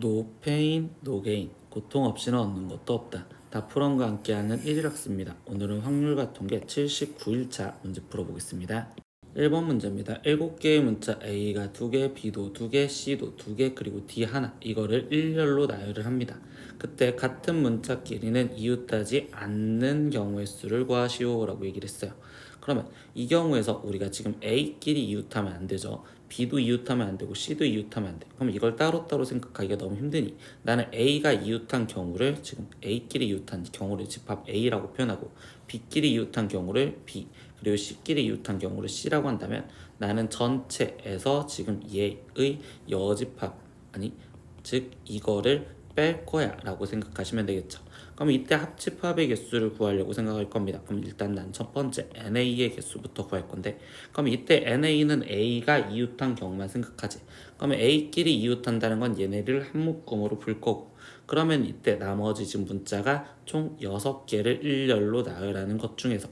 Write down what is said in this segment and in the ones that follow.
No pain, no gain. 고통 없이는 얻는 것도 없다. 다프롬과 함께하는 1일학습니다. 오늘은 확률과 통계 79일차 문제 풀어보겠습니다. 1번 문제입니다. 7개의 문자 A가 2개, B도 2개, C도 2개, 그리고 D 하나, 이거를 일렬로 나열을 합니다. 그때 같은 문자끼리는 이웃하지 않는 경우의 수를 구하시오 라고 얘기를 했어요. 그러면 이 경우에서 우리가 지금 A끼리 이웃하면 안 되죠. B도 이웃하면 안 되고 C도 이웃하면 안 돼. 그럼 이걸 따로따로 생각하기가 너무 힘드니 나는 A가 이웃한 경우를 지금 A끼리 이웃한 경우를 집합 A라고 표현하고 B끼리 이웃한 경우를 B, 그리고 C끼리 이웃한 경우를 C라고 한다면 나는 전체에서 지금 얘의 여집합, 아니 즉 이거를 뺄 거야 라고 생각하시면 되겠죠. 그럼 이때 합집합의 개수를 구하려고 생각할 겁니다. 그럼 일단 난 첫 번째 NA의 개수부터 구할 건데, 그럼 이때 NA는 A가 이웃한 경우만 생각하지. 그러면 A끼리 이웃한다는 건 얘네를 한 묶음으로 풀 거고, 그러면 이때 나머지 지금 문자가 총 6개를 일렬로 나열하는 것 중에서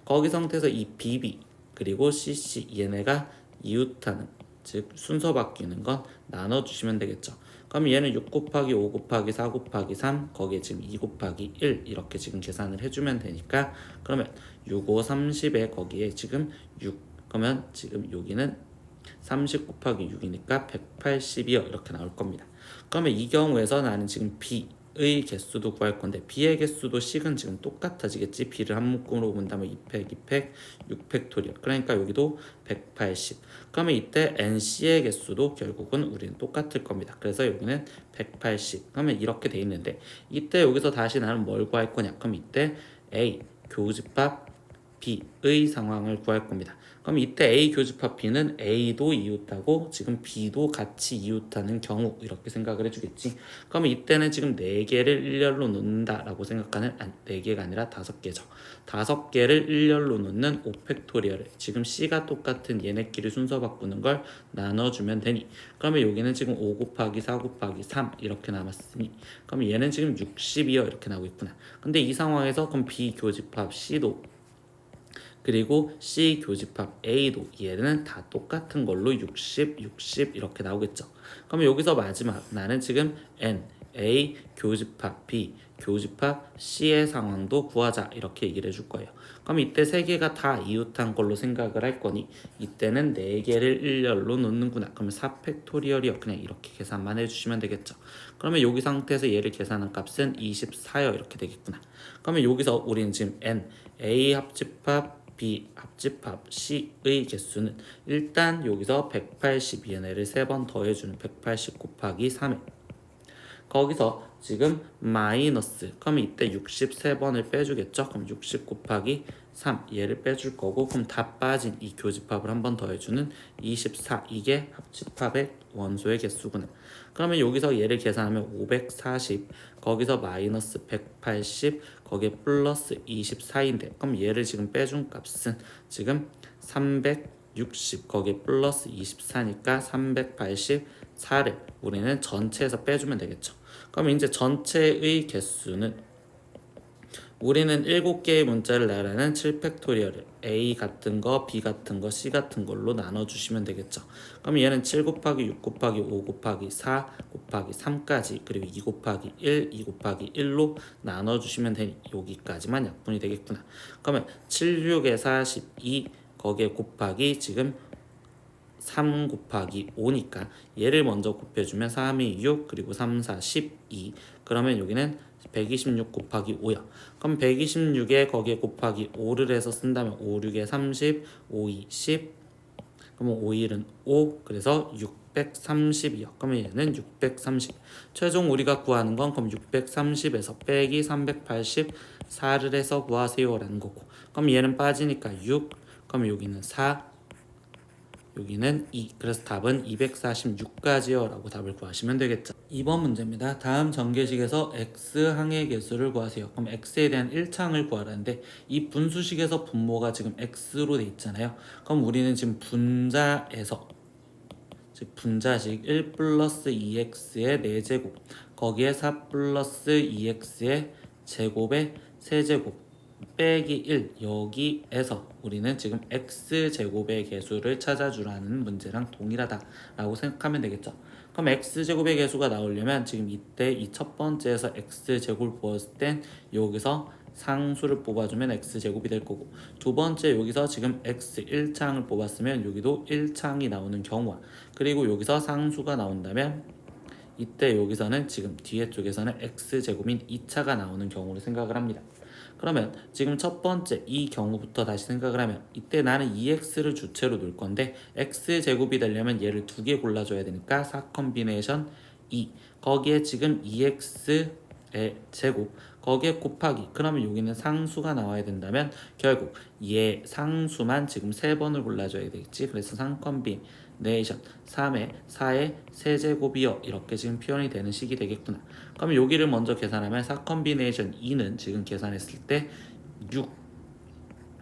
거기 상태에서 이 BB 그리고 CC 얘네가 이웃하는, 즉 순서 바뀌는 건 나눠주시면 되겠죠. 그럼 얘는 6 곱하기 5 곱하기 4 곱하기 3, 거기에 지금 2 곱하기 1 이렇게 지금 계산을 해주면 되니까, 그러면 6, 5, 30에 거기에 지금 6, 그러면 지금 여기는 30 곱하기 6이니까 180이요 이렇게 나올 겁니다. 그러면 이 경우에서 나는 지금 B의 개수도 구할 건데, B의 개수도 식은 지금 똑같아지겠지. B를 한 묶음으로 본다면 2팩, 2팩, 6팩토리얼. 그러니까 여기도 180. 그러면 이때 NC의 개수도 결국은 우리는 똑같을 겁니다. 그래서 여기는 180. 그러면 이렇게 돼 있는데, 이때 여기서 다시 나는 뭘 구할 거냐? 그럼 이때 A 교집합 B의 상황을 구할 겁니다. 그럼 이때 A 교집합 B는 A도 이웃하고 지금 B도 같이 이웃하는 경우 이렇게 생각을 해주겠지. 그러면 이때는 지금 4개를 일렬로 놓는다 라고 생각하는, 4개가 아니라 5개죠. 5개를 일렬로 놓는 5팩토리얼을 지금 C가 똑같은 얘네끼리 순서 바꾸는 걸 나눠주면 되니, 그러면 여기는 지금 5 곱하기 4 곱하기 3 이렇게 남았으니, 그럼 얘는 지금 60이요 이렇게 나오고 있구나. 근데 이 상황에서 그럼 B 교집합 C도 그리고 C 교집합 A도 얘는 다 똑같은 걸로 60, 60 이렇게 나오겠죠. 그러면 여기서 마지막 나는 지금 N, A 교집합 B, 교집합 C의 상황도 구하자 이렇게 얘기를 해줄 거예요. 그럼 이때 3개가 다 이웃한 걸로 생각을 할 거니 이때는 4개를 일렬로 놓는구나. 그러면 4팩토리얼이요. 그냥 이렇게 계산만 해주시면 되겠죠. 그러면 여기 상태에서 얘를 계산한 값은 24요 이렇게 되겠구나. 그러면 여기서 우리는 지금 N, A 합집합 B 합집합 C의 개수는 일단 여기서 180얘네를 3번 더해주는 180 곱하기 3에 거기서 지금 마이너스, 그러면 이때 63번을 빼주겠죠. 그럼 60 곱하기 3 얘를 빼줄 거고, 그럼 다 빠진 이 교집합을 한 번 더해주는 24, 이게 합집합의 원소의 개수구나. 그러면 여기서 얘를 계산하면 540, 거기서 마이너스 180, 거기에 플러스 24인데, 그럼 얘를 지금 빼준 값은 지금 360, 거기에 플러스 24니까 384를 우리는 전체에서 빼주면 되겠죠. 그럼 이제 전체의 개수는 우리는 7개의 문자를 나열하는 7팩토리얼을 A 같은 거, B 같은 거, C 같은 걸로 나눠주시면 되겠죠. 그럼 얘는 7 곱하기 6 곱하기 5 곱하기 4 곱하기 3까지, 그리고 2 곱하기 1, 2 곱하기 1로 나눠주시면 되니 여기까지만 약분이 되겠구나. 그러면 7, 6에 42 거기에 곱하기 지금 3 곱하기 5니까 얘를 먼저 곱해주면 3이 6, 그리고 3, 4, 12. 그러면 여기는 126 곱하기 5야. 그럼 126에 거기에 곱하기 5를 해서 쓴다면 5, 6에 30, 5, 2, 10. 그러면 5, 1은 5, 그래서 630이요. 그러면 얘는 630. 최종 우리가 구하는 건 그럼 630에서 빼기 384를 해서 구하세요 라는 거고, 그럼 얘는 빠지니까 6, 그럼 여기는 4, 여기는 2. 그래서 답은 246까지요 라고 답을 구하시면 되겠죠. 2번 문제입니다. 다음 전개식에서 x항의 개수를 구하세요. 그럼 x에 대한 1차항을 구하라는데, 이 분수식에서 분모가 지금 x로 돼 있잖아요. 그럼 우리는 지금 분자에서, 즉 분자식 1 플러스 2x의 4제곱 거기에 4 플러스 2x의 제곱의 세제곱 빼기 1 여기에서 우리는 지금 x제곱의 개수를 찾아주라는 문제랑 동일하다라고 생각하면 되겠죠. 그럼 x제곱의 개수가 나오려면 지금 이때 이 첫 번째에서 x제곱을 뽑았을 땐 여기서 상수를 뽑아주면 x제곱이 될 거고, 두 번째 여기서 지금 x 1창을 뽑았으면 여기도 1창이 나오는 경우와, 그리고 여기서 상수가 나온다면 이때 여기서는 지금 뒤에 쪽에서는 x제곱인 2차가 나오는 경우로 생각을 합니다. 그러면 지금 첫 번째 이 경우부터 다시 생각을 하면 이때 나는 2x를 주체로 놓을 건데 x제곱이 되려면 얘를 두 개 골라줘야 되니까 4 컴비네이션 2 거기에 지금 2x의 제곱 거기에 곱하기, 그러면 여기는 상수가 나와야 된다면 결국 얘 상수만 지금 3번을 골라줘야 되겠지. 그래서 3 컴비네이션 3의 4의 세제곱이요 이렇게 지금 표현이 되는 식이 되겠구나. 그럼 여기를 먼저 계산하면 4 컴비네이션 2는 지금 계산했을 때 6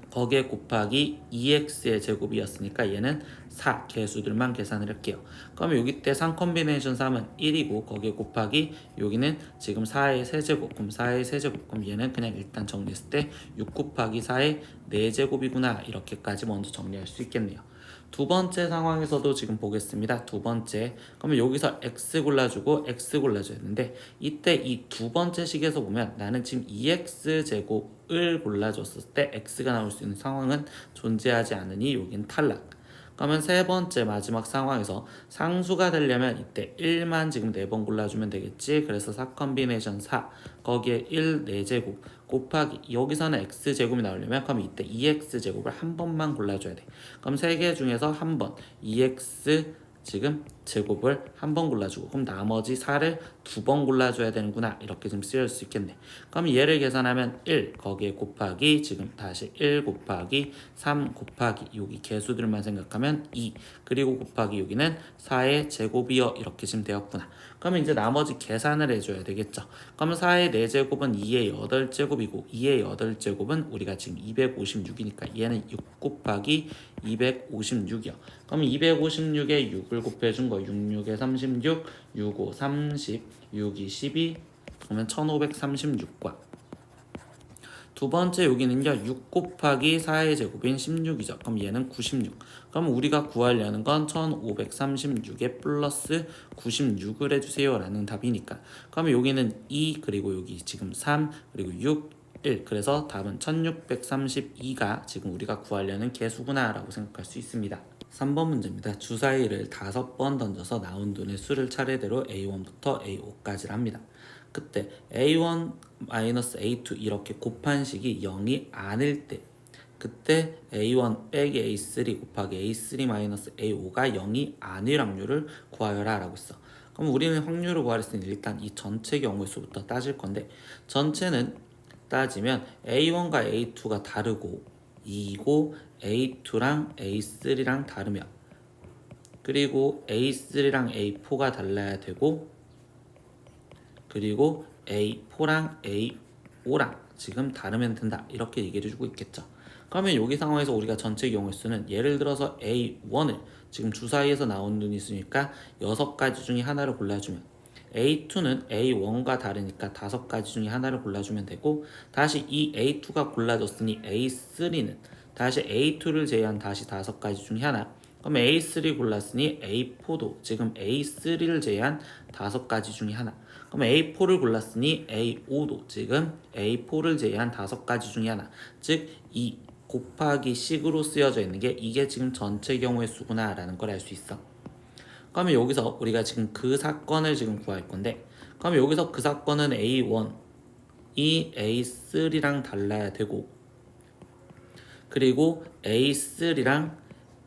거기에 곱하기 2x의 제곱이었으니까 얘는 4 개수들만 계산을 할게요. 그럼 여기 때 3 컴비네이션 3은 1이고 거기에 곱하기 여기는 지금 4의 세제곱, 그럼 4의 세제곱, 그럼 얘는 그냥 일단 정리했을 때 6 곱하기 4의 4제곱이구나 이렇게까지 먼저 정리할 수 있겠네요. 두 번째 상황에서도 지금 보겠습니다. 두 번째, 그러면 여기서 x 골라주고 x 골라줘야 되는데 이때 이 두 번째 식에서 보면 나는 지금 2x제곱을 골라줬을 때 x가 나올 수 있는 상황은 존재하지 않으니 여긴 탈락. 그러면 세 번째 마지막 상황에서 상수가 되려면 이때 1만 지금 4번 골라주면 되겠지. 그래서 4 컴비네이션 4 거기에 1 4제곱 곱하기 여기서는 x제곱이 나오려면 그럼 이때 2x제곱을 한 번만 골라줘야 돼. 그럼 세 개 중에서 한 번 2x 지금 제곱을 한 번 골라주고, 그럼 나머지 4를 2번 골라줘야 되는구나 이렇게 좀 쓰일 수 있겠네. 그럼 얘를 계산하면 1 거기에 곱하기 지금 다시 1 곱하기 3 곱하기 여기 개수들만 생각하면 2 그리고 곱하기 여기는 4의 제곱이요 이렇게 지금 되었구나. 그러면 이제 나머지 계산을 해줘야 되겠죠. 그러면 4의 4제곱은 2의 8제곱이고 2의 8제곱은 우리가 지금 256이니까 얘는 6 곱하기 256이요. 그럼 256에 6을 곱해준 거 66에 36, 65, 30, 62, 12 그러면 1536과 두 번째 여기는요 6 곱하기 4의 제곱인 16이죠. 그럼 얘는 96. 그럼 우리가 구하려는 건 1536에 플러스 96을 해주세요 라는 답이니까, 그러면 여기는 2 그리고 여기 지금 3 그리고 6 1 그래서 답은 1632가 지금 우리가 구하려는 개수구나 라고 생각할 수 있습니다. 3번 문제입니다. 주사위를 5번 던져서 나온 돈의 수를 차례대로 A1부터 A5까지를 합니다. 그때 A1-A2 이렇게 곱한 식이 0이 아닐 때 그때 A1 빼기 A3 곱하기 A3-A5가 0이 아닐 확률을 구하여라 라고 했어. 그럼 우리는 확률을 구하랬으니 일단 이 전체 경우의 수부터 따질 건데, 전체는 따지면 A1과 A2가 다르고 2이고 A2랑 A3랑 다르며, 그리고 A3랑 A4가 달라야 되고, 그리고 A4랑 A5랑 지금 다르면 된다 이렇게 얘기를 해주고 있겠죠. 그러면 여기 상황에서 우리가 전체 경우의 수는 예를 들어서 A1을 지금 주사위에서 나온 눈이 있으니까 6가지 중에 하나를 골라주면, A2는 A1과 다르니까 5가지 중에 하나를 골라주면 되고, 다시 이 A2가 골라졌으니 A3는 다시 A2를 제외한 다시 5가지 중에 하나, 그럼 A3 골랐으니 A4도 지금 A3를 제외한 5가지 중에 하나, 그럼 A4를 골랐으니 A5도 지금 A4를 제외한 5가지 중에 하나, 즉 이 곱하기 식으로 쓰여져 있는 게 이게 지금 전체 경우의 수구나 라는 걸 알 수 있어. 그러면 여기서 우리가 지금 그 사건을 지금 구할 건데, 그럼 여기서 그 사건은 A1이 A3랑 달라야 되고, 그리고 A3랑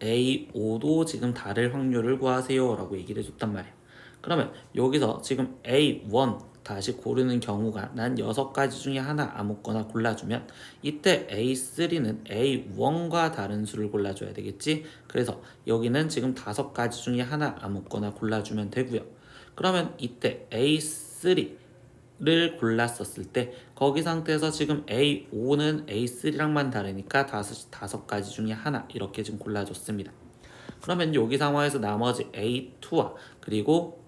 A5도 지금 다를 확률을 구하세요 라고 얘기를 해줬단 말이야. 그러면 여기서 지금 A1 다시 고르는 경우가 난 6가지 중에 하나 아무거나 골라주면 이때 A3는 A1과 다른 수를 골라줘야 되겠지. 그래서 여기는 지금 5가지 중에 하나 아무거나 골라주면 되고요. 그러면 이때 A3를 골랐었을 때 거기 상태에서 지금 A5는 A3랑만 다르니까 5가지 중에 하나 이렇게 지금 골라줬습니다. 그러면 여기 상황에서 나머지 A2와 그리고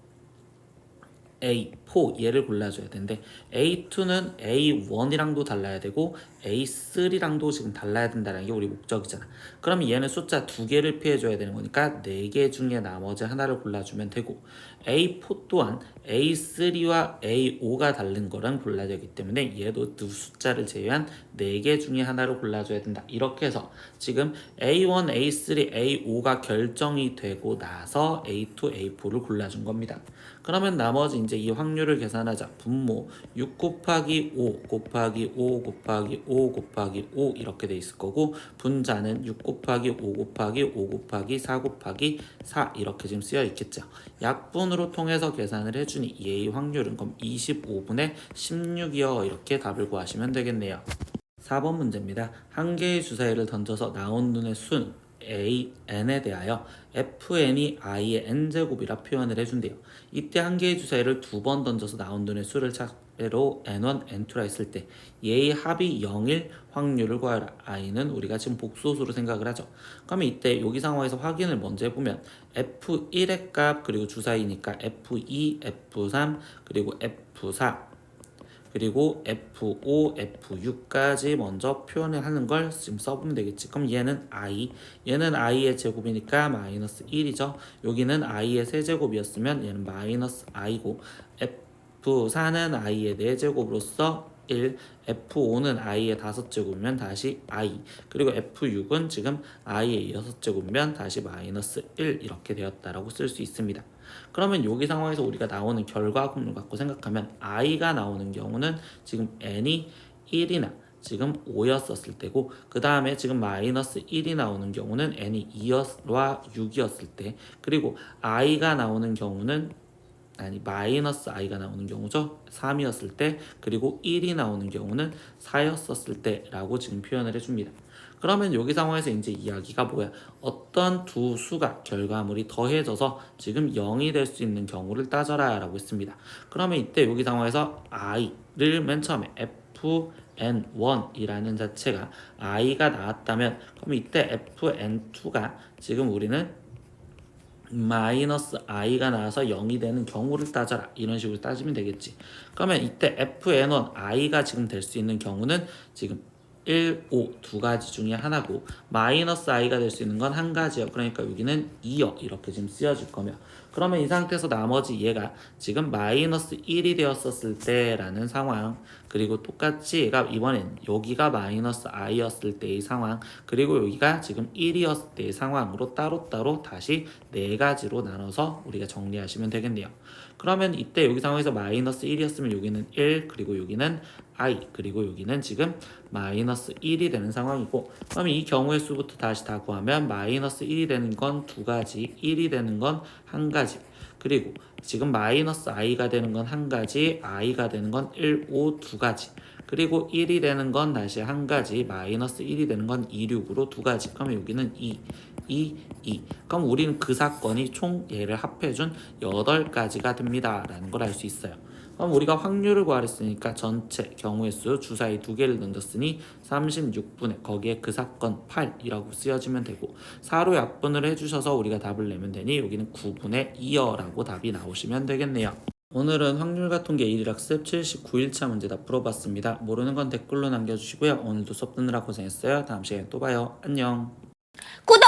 A4 얘를 골라줘야 되는데, A2는 A1이랑도 달라야 되고 A3랑도 지금 달라야 된다는 게 우리 목적이잖아. 그러면 얘는 숫자 2개를 피해줘야 되는 거니까 4개 중에 나머지 하나를 골라주면 되고, A4 또한 A3와 A5가 다른 거랑 골라야 되기 때문에 얘도 두 숫자를 제외한 4개 중에 하나를 골라줘야 된다. 이렇게 해서 지금 A1, A3, A5가 결정이 되고 나서 A2, A4를 골라준 겁니다. 그러면 나머지 이제 이 확률을 계산하자. 분모 6 곱하기 5 곱하기 5 곱하기 5 곱하기 5 이렇게 돼 있을 거고, 분자는 6 곱하기 5 곱하기 5 곱하기 4 곱하기 4 이렇게 지금 쓰여 있겠죠. 약분으로 통해서 계산을 해주니 얘의 확률은 그럼 25분의 16이요. 이렇게 답을 구하시면 되겠네요. 4번 문제입니다. 한 개의 주사위를 던져서 나온 눈의 순 n에 대하여 fn이 i의 n제곱이라 표현을 해준대요. 이때 한 개의 주사위를 2번 던져서 나온 눈의 수를 차례로 n1, n2라 했을 때 얘의 합이 0일 확률을 구하라. i는 우리가 지금 복소수로 생각을 하죠. 그러면 이때 여기 상황에서 확인을 먼저 해보면 f1의 값 그리고 주사위니까 f2, f3 그리고 f4 그리고 F5, F6까지 먼저 표현을 하는 걸 지금 써보면 되겠지. 그럼 얘는 i의 제곱이니까 마이너스 1이죠. 여기는 i의 세제곱이었으면 얘는 마이너스 i고, F4는 i의 4제곱으로서 1, F5는 i의 5제곱이면 다시 i, 그리고 F6은 지금 i의 6제곱이면 다시 마이너스 1 이렇게 되었다라고 쓸 수 있습니다. 그러면 여기 상황에서 우리가 나오는 결과금을 갖고 생각하면 i가 나오는 경우는 지금 n이 1이나 지금 5였었을 때고, 그 다음에 지금 마이너스 1이 나오는 경우는 n이 2와 6이었을 때, 그리고 i가 나오는 경우는 마이너스 i가 나오는 경우죠. 3이었을 때, 그리고 1이 나오는 경우는 4였었을 때라고 지금 표현을 해줍니다. 그러면 여기 상황에서 이제 이야기가 뭐야? 어떤 두 수가 결과물이 더해져서 지금 0이 될 수 있는 경우를 따져라 라고 했습니다. 그러면 이때 여기 상황에서 i를 맨 처음에 fn1이라는 자체가 i가 나왔다면, 그럼 이때 fn2가 지금 우리는 마이너스 i가 나와서 0이 되는 경우를 따져라 이런 식으로 따지면 되겠지. 그러면 이때 fn1 i가 지금 될 수 있는 경우는 지금 1, 5 두 가지 중에 하나고, 마이너스 i가 될 수 있는 건 한 가지요. 그러니까 여기는 2요 이렇게 지금 쓰여질 거며, 그러면 이 상태에서 나머지 얘가 지금 마이너스 1이 되었었을 때라는 상황, 그리고 똑같이 얘가 이번엔 여기가 마이너스 i였을 때의 상황, 그리고 여기가 지금 1이었을 때의 상황으로 따로따로 다시 네 가지로 나눠서 우리가 정리하시면 되겠네요. 그러면 이때 여기 상황에서 마이너스 1이었으면 여기는 1, 그리고 여기는 i, 그리고 여기는 지금 마이너스 1이 되는 상황이고, 그러면 이 경우의 수부터 다시 다 구하면 마이너스 1이 되는 건 두 가지, 1이 되는 건 한 가지, 그리고 지금 마이너스 i가 되는 건 한 가지, i가 되는 건 1, 5 두 가지, 그리고 1이 되는 건 다시 한 가지, 마이너스 1이 되는 건 2, 6으로 두 가지. 그러면 여기는 2, 2. 그럼 우리는 그 사건이 총 얘를 합해준 8가지가 됩니다 라는 걸 알 수 있어요. 그럼 우리가 확률을 구하랬으니까 전체 경우의 수 주사위 2개를 던졌으니 36분의 거기에 그 사건 8이라고 쓰여지면 되고, 4로 약분을 해주셔서 우리가 답을 내면 되니 여기는 9분의 2여라고 답이 나오시면 되겠네요. 오늘은 확률과 통계 1일학습 79일차 문제 다 풀어봤습니다. 모르는 건 댓글로 남겨주시고요. 오늘도 수업 듣느라 고생했어요. 다음 시간에 또 봐요. 안녕. 구독!